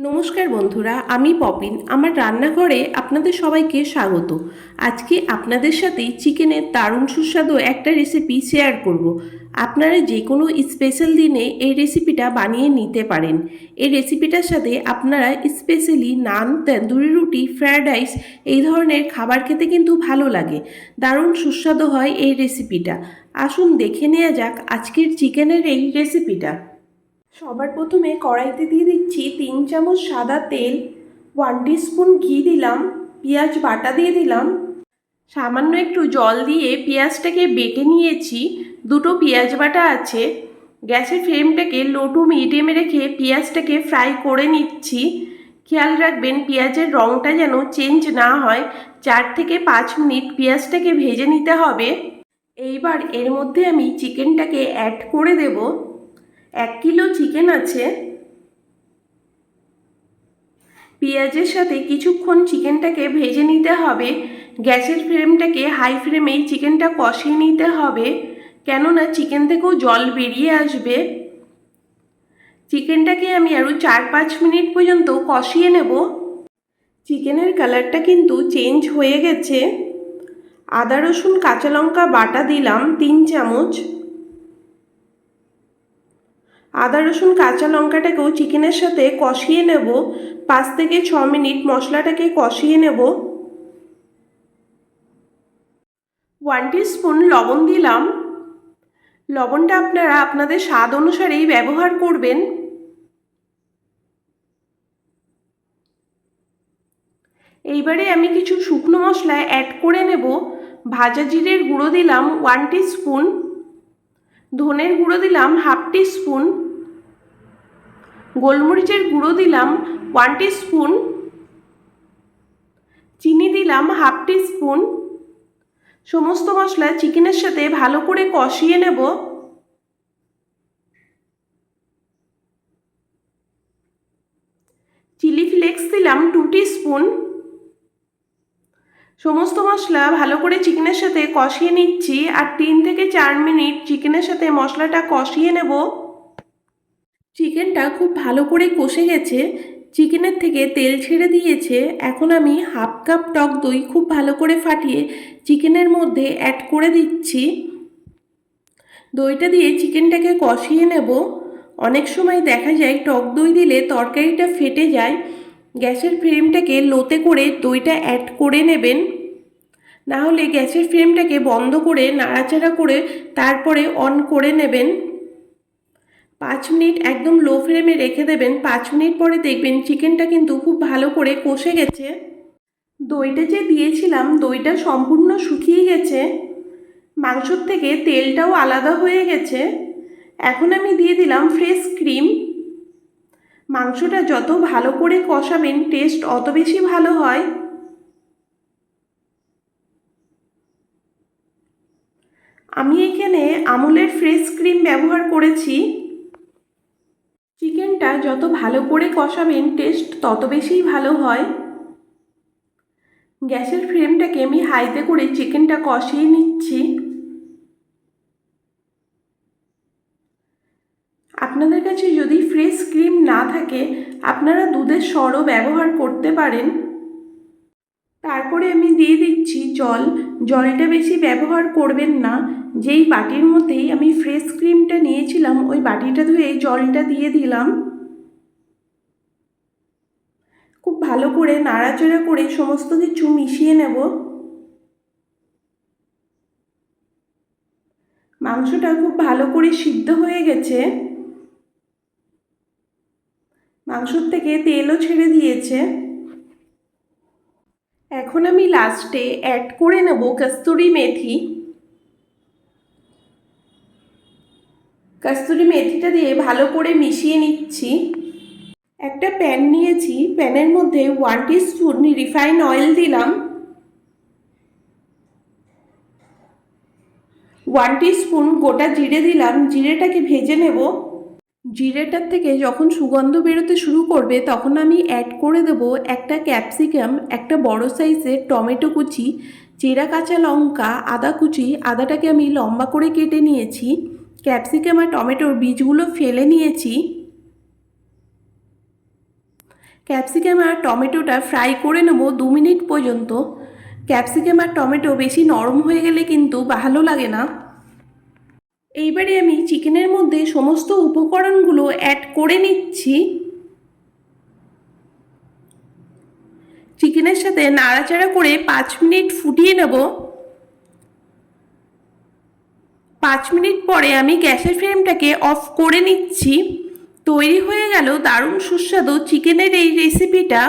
নমস্কার বন্ধুরা, আমি পপিন। আমার রান্নাঘরে আপনাদের সবাইকে স্বাগত। আজকে আপনাদের সাথে চিকেনের দারুণ সুস্বাদু একটা রেসিপি শেয়ার করব। আপনারা যে কোনো স্পেশাল দিনে এই রেসিপিটা বানিয়ে নিতে পারেন। এই রেসিপিটার সাথে আপনারা স্পেশালি নান, তন্দুরি রুটি, ফ্রায়েড রাইস এই ধরনের খাবার খেতে কিন্তু ভালো লাগে। দারুণ সুস্বাদু হয় এই রেসিপিটা। আসুন দেখে নেওয়া যাক আজকের চিকেনের এই রেসিপিটা। সবার প্রথমে কড়াইতে দিয়ে দিচ্ছি 3 চামচ সাদা তেল, 1 টিস্পুন ঘি দিলাম, পেঁয়াজ বাটা দিয়ে দিলাম, সামান্য একটু জল দিয়ে পেঁয়াজটাকে বেটে নিয়েছি। দুটো পেঁয়াজ বাটা আছে। গ্যাসের ফ্লেমটাকে লো টু মিডিয়ামে রেখে পেঁয়াজটাকে ফ্রাই করে নিচ্ছি। খেয়াল রাখবেন পেঁয়াজের রঙটা যেন চেঞ্জ না হয়। 4 থেকে 5 মিনিট পেঁয়াজটাকে ভেজে নিতে হবে। এইবার এর মধ্যে আমি চিকেনটাকে অ্যাড করে দেব। 1 কিলো চিকেন আছে। পেঁয়াজের সাথে কিছুক্ষণ চিকেনটাকে ভেজে নিতে হবে। গ্যাসের ফ্লেমটাকে হাই ফ্লেমেই চিকেনটা কষিয়ে নিতে হবে, কেননা চিকেন থেকেও জল বেরিয়ে আসবে। চিকেনটাকে আমি আরও 4-5 মিনিট পর্যন্ত কষিয়ে নেব। চিকেনের কালারটা কিন্তু চেঞ্জ হয়ে গেছে। আদা রসুন কাঁচা লঙ্কা বাটা দিলাম 3 চামচ। আদা রসুন কাঁচা লঙ্কাটাকেও চিকেনের সাথে কষিয়ে নেব। 5 থেকে 6 মিনিট মশলাটাকে কষিয়ে নেব। 1 টিস্পুন লবণ দিলাম। লবণটা আপনারা আপনাদের স্বাদ অনুসারেই ব্যবহার করবেন। এইবারে আমি কিছু শুকনো মশলা অ্যাড করে নেব। ভাজা জিরের গুঁড়ো দিলাম 1 টিস্পুন, ধনের গুঁড়ো দিলাম 1/2 টিস্পুন, গোলমরিচের গুঁড়ো দিলাম 1 টিস্পুন, চিনি দিলাম 1/2 টিস্পুন। সমস্ত মশলা চিকেনের সাথে ভালো করে কষিয়ে নেব। চিলি ফ্লেক্স দিলাম 2 টিস্পুন। সমস্ত মশলা ভালো করে চিকেনের সাথে কষিয়ে নিচ্ছি আর 3 থেকে 4 মিনিট চিকেনের সাথে মশলাটা কষিয়ে নেব। চিকেনটা খুব ভালো করে কষে গেছে, চিকেনের থেকে তেল ছেড়ে দিয়েছে। এখন আমি 1/2 কাপ টক দই খুব ভালো করে ফাটিয়ে চিকেনের মধ্যে অ্যাড করে দিচ্ছি। দইটা দিয়ে চিকেনটাকে কষিয়ে নেব। অনেক সময় দেখা যায় টক দই দিলে তরকারিটা ফেটে যায়। গ্যাসের ফ্লেমটাকে লোতে করে দইটা অ্যাড করে নেবেন, না হলে গ্যাসের ফ্লেমটাকে বন্ধ করে নাড়াচাড়া করে তারপরে অন করে নেবেন। 5 মিনিট একদম লো ফ্লেমে রেখে দেবেন। 5 মিনিট পরে দেখবেন চিকেনটা কিন্তু খুব ভালো করে কষে গেছে। দইটা যে দিয়েছিলাম দইটা সম্পূর্ণ শুকিয়ে গেছে, মাংসর থেকে তেলটাও আলাদা হয়ে গেছে। এখন আমি দিয়ে দিলাম ফ্রেশ ক্রিম। মাংসটা যত ভালো করে কষাবেন টেস্ট অত বেশি ভালো হয়। আমি এখানে আমুলের ফ্রেশ ক্রিম ব্যবহার করেছি। চিকেনটা যত ভালো করে কষাবেন টেস্ট তত বেশি ভালো হয়। গ্যাসের ফ্লেমটাকে আমি হাইতে করে চিকেনটা কষিয়ে নিচ্ছি। আপনাদের কাছে যদি ফ্রেশ ক্রিম না থাকে আপনারা দুধের সরও ব্যবহার করতে পারেন। তারপরে আমি দিয়ে দিচ্ছি জল। জলটা বেশি ব্যবহার করবেন না। যেই বাটির মধ্যেই আমি ফ্রেশ ক্রিমটা নিয়েছিলাম ওই বাটিটা ধুয়ে জলটা দিয়ে দিলাম। খুব ভালো করে নাড়াচাড়া করে সমস্ত কিছু মিশিয়ে নেব। মাংসটা খুব ভালো করে সিদ্ধ হয়ে গেছে। মাংসর থেকে তেলও ছেড়ে দিয়েছে। এখন আমি লাস্টে অ্যাড করে নেব কস্তুরি মেথি। কস্তুরি মেথিটা দিয়ে ভালো করে মিশিয়ে নিচ্ছি। একটা প্যান নিয়েছি, প্যানের মধ্যে 1 টিস্পুন রিফাইন অয়েল দিলাম। 1 টিস্পুন গোটা জিরে দিলাম। জিরেটাকে ভেজে নেব। জিরেটার থেকে যখন সুগন্ধ বেরোতে শুরু করবে তখন আমি অ্যাড করে দেব একটা ক্যাপসিকাম, একটা বড় সাইজের টমেটো কুচি, চেরা কাঁচা লঙ্কা, আদা কুচি। আদাটাকে আমি লম্বা করে কেটে নিয়েছি। ক্যাপসিকাম আর টমেটোর বীজগুলো ফেলে নিয়েছি। ক্যাপসিকাম আর টমেটোটা ফ্রাই করে নেব 2 মিনিট পর্যন্ত। ক্যাপসিকাম আর টমেটো বেশি নরম হয়ে গেলে কিন্তু ভালো লাগে না। এইবারে আমি চিকেনের মধ্যে সমস্ত উপকরণগুলো অ্যাড করে নিচ্ছি। চিকেনের সাথে নাড়াচাড়া করে 5 মিনিট ফুটিয়ে নেব। 5 মিনিট পরে আমি গ্যাসের ফ্লেমটাকে অফ করে নিচ্ছি। তৈরি হয়ে গেল দারুণ সুস্বাদু চিকেনের এই রেসিপিটা।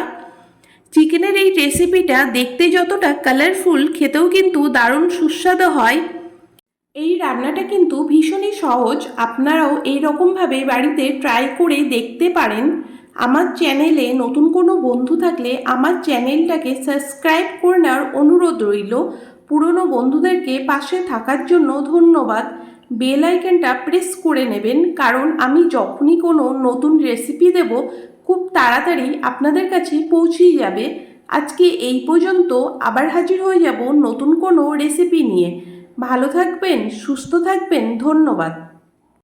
চিকেনের এই রেসিপিটা দেখতে যতটা কালারফুল, খেতেও কিন্তু দারুণ সুস্বাদু হয়। এই রান্নাটা কিন্তু ভীষণই সহজ, আপনারাও এই রকমভাবে বাড়িতে ট্রাই করে দেখতে পারেন। আমার চ্যানেলে নতুন কোনো বন্ধু থাকলে আমার চ্যানেলটাকে সাবস্ক্রাইব করে নেওয়ার অনুরোধ রইল। পুরনো বন্ধুদেরকে পাশে থাকার জন্য ধন্যবাদ। বেল আইকনটা প্রেস করে নেবেন, কারণ আমি যখনই কোনো নতুন রেসিপি দেব খুব তাড়াতাড়ি আপনাদের কাছে পৌঁছেই যাবে। আজকে এই পর্যন্ত, আবার হাজির হয়ে যাব নতুন কোনো রেসিপি নিয়ে। ভালো থাকবেন, সুস্থ থাকবেন, ধন্যবাদ।